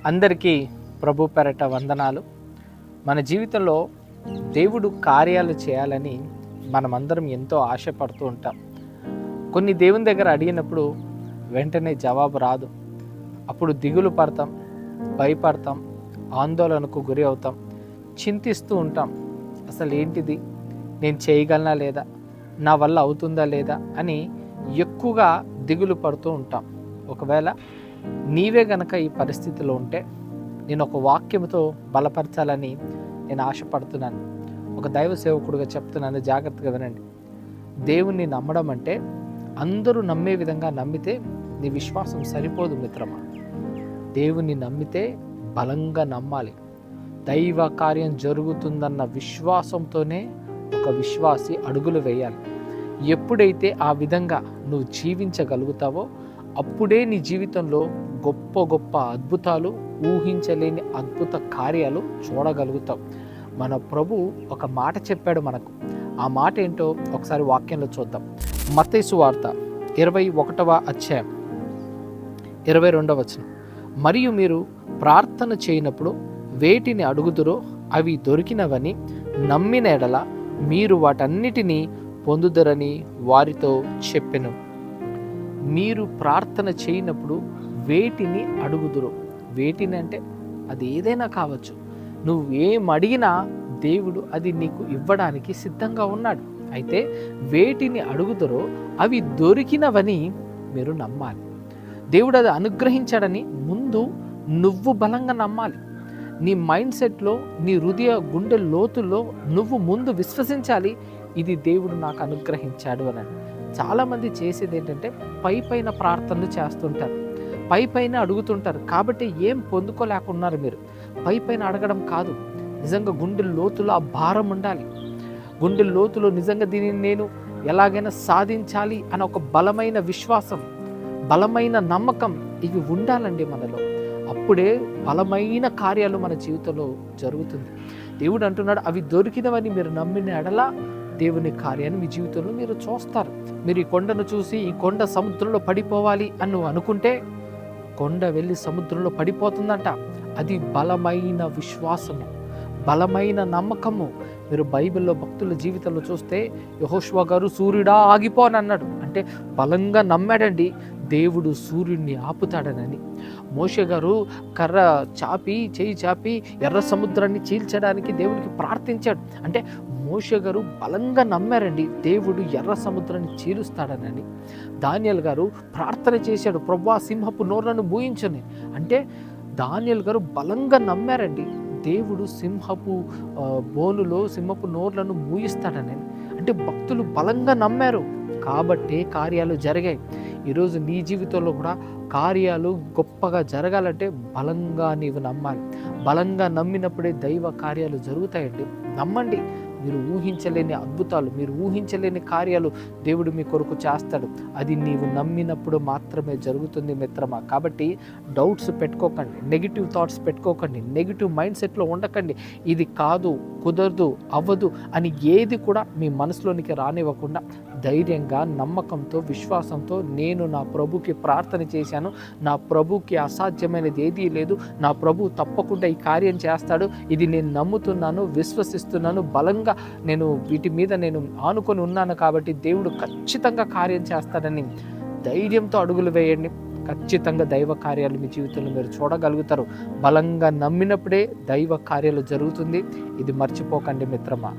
అందరికీ ప్రభు పేరట వందనాలు. మన జీవితంలో దేవుడు కార్యాలు చేయాలని మనమందరం ఎంతో ఆశపడుతూ ఉంటాం. కొన్ని దేవుని దగ్గర అడిగినప్పుడు వెంటనే జవాబు రాదు. అప్పుడు దిగులు పడతాం, భయపడతాం, ఆందోళనకు గురి అవుతాం, చింతిస్తూ ఉంటాం. అసలు ఏంటిది, నేను చేయగలనా లేదా, నా వల్ల అవుతుందా లేదా అని ఎక్కువగా దిగులు పడుతూ ఉంటాం. ఒకవేళ నీవే గనక ఈ పరిస్థితిలో ఉంటే నేను ఒక వాక్యంతో బలపరచాలని నేను ఆశపడుతున్నాను. ఒక దైవ సేవకుడిగా చెప్తున్నాను, జాగ్రత్తగా వినండి. దేవుణ్ణి నమ్మడం అంటే అందరూ నమ్మే విధంగా నమ్మితే నీ విశ్వాసం సరిపోదు మిత్రమా. దేవుణ్ణి నమ్మితే బలంగా నమ్మాలి. దైవ కార్యం జరుగుతుందన్న విశ్వాసంతోనే ఒక విశ్వాసి అడుగులు వేయాలి. ఎప్పుడైతే ఆ విధంగా నువ్వు జీవించగలుగుతావో అప్పుడే నీ జీవితంలో గొప్ప గొప్ప అద్భుతాలు, ఊహించలేని అద్భుత కార్యాలు చూడగలుగుతావు. మన ప్రభు ఒక మాట చెప్పాడు మనకు. ఆ మాట ఏంటో ఒకసారి వాక్యంలో చూద్దాం. మత్తయి సువార్త 21వ అధ్యాయం 22వ వచనం. మరియు మీరు ప్రార్థన చేయనప్పుడు వేటిని అడుగుదురో అవి దొరికినవని నమ్మిన ఎడల మీరు వాటన్నిటినీ పొందుదరని వారితో చెప్పెను. మీరు ప్రార్థన చేయనప్పుడు వేటిని అడుగుదురో, వేటిని అంటే అది ఏదైనా కావచ్చు. నువ్వు ఏం అడిగినా దేవుడు అది నీకు ఇవ్వడానికి సిద్ధంగా ఉన్నాడు. అయితే వేటిని అడుగుదురో అవి దొరికినవని మీరు నమ్మాలి. దేవుడు అది అనుగ్రహించాడని ముందు నువ్వు బలంగా నమ్మాలి. నీ మైండ్ సెట్లో, నీ హృదయ గుండె లోతుల్లో నువ్వు ముందు విశ్వసించాలి, ఇది దేవుడు నాకు అనుగ్రహించాడు అని. చాలామంది చేసేది ఏంటంటే పైన ప్రార్థనలు చేస్తుంటారు, పైన అడుగుతుంటారు. కాబట్టి ఏం పొందుకోలేకున్నారు. మీరు పైన అడగడం కాదు, నిజంగా గుండె లోతులో ఆ భారం ఉండాలి. గుండె లోతులో నిజంగా దీనిని నేను ఎలాగైనా సాధించాలి అని ఒక బలమైన విశ్వాసం, బలమైన నమ్మకం ఇవి ఉండాలండి మనలో. అప్పుడే బలమైన కార్యాలు మన జీవితంలో జరుగుతుంది. దేవుడు అంటున్నాడు, అవి దొరికినవని మీరు నమ్మిన ఎడల దేవుని కార్యాన్ని మీ జీవితంలో మీరు చూస్తారు. మీరు ఈ కొండను చూసి ఈ కొండ సముద్రంలో పడిపోవాలి అని నువ్వు అనుకుంటే కొండ వెళ్ళి సముద్రంలో పడిపోతుందంట. అది బలమైన విశ్వాసము, బలమైన నమ్మకము. మీరు బైబిల్లో భక్తుల జీవితంలో చూస్తే యెహోషువ గారు సూర్యుడా ఆగిపోని అన్నాడు. అంటే బలంగా నమ్మాడండి దేవుడు సూర్యుడిని ఆపుతాడనని. మోషే గారు కర్ర చాపి, చేయి చాపి ఎర్ర సముద్రాన్ని చీల్చడానికి దేవుడికి ప్రార్థించాడు. అంటే మోషే గారు బలంగా నమ్మారండి దేవుడు ఎర్ర సముద్రాన్ని చీలుస్తాడనని. దానియేలు గారు ప్రార్థన చేశాడు, ప్రభువా సింహపు నోర్లను మూయించని. అంటే దానియేలు గారు బలంగా నమ్మారండి దేవుడు సింహపు సింహపు నోర్లను మూయిస్తాడని. అంటే భక్తులు బలంగా నమ్మారు కాబట్టే కార్యాలు జరిగాయి. ఈరోజు నీ జీవితంలో కూడా కార్యాలు గొప్పగా జరగాలంటే బలంగా నీవు నమ్మాలి. బలంగా నమ్మినప్పుడే దైవ కార్యాలు జరుగుతాయండి. నమ్మండి. మీరు ఊహించలేని అద్భుతాలు, మీరు ఊహించలేని కార్యాలు దేవుడు మీ కొరకు చేస్తాడు. అది నీవు నమ్మినప్పుడు మాత్రమే జరుగుతుంది మిత్రమా. కాబట్టి డౌట్స్ పెట్టుకోకండి, నెగిటివ్ థాట్స్ పెట్టుకోకండి, నెగిటివ్ మైండ్ సెట్లో ఉండకండి. ఇది కాదు, కుదరదు, అవ్వదు అని ఏది కూడా మీ మనసులోనికి రానివ్వకుండా ధైర్యంగా, నమ్మకంతో, విశ్వాసంతో నేను నా ప్రభుకి ప్రార్థన చేశాను, నా ప్రభుకి అసాధ్యమైనది ఏదీ లేదు, నా ప్రభు తప్పకుండా ఈ కార్యం చేస్తాడు, ఇది నేను నమ్ముతున్నాను, విశ్వసిస్తున్నాను, బలంగా నేను వీటి మీద నేను ఆనుకొని ఉన్నాను కాబట్టి దేవుడు ఖచ్చితంగా కార్యం చేస్తాడని ధైర్యంతో అడుగులు వేయండి. ఖచ్చితంగా దైవ కార్యాలు మీ జీవితంలో మీరు చూడగలుగుతారు. బలంగా నమ్మినప్పుడే దైవ కార్యాలు జరుగుతుంది. ఇది మర్చిపోకండి మిత్రమా.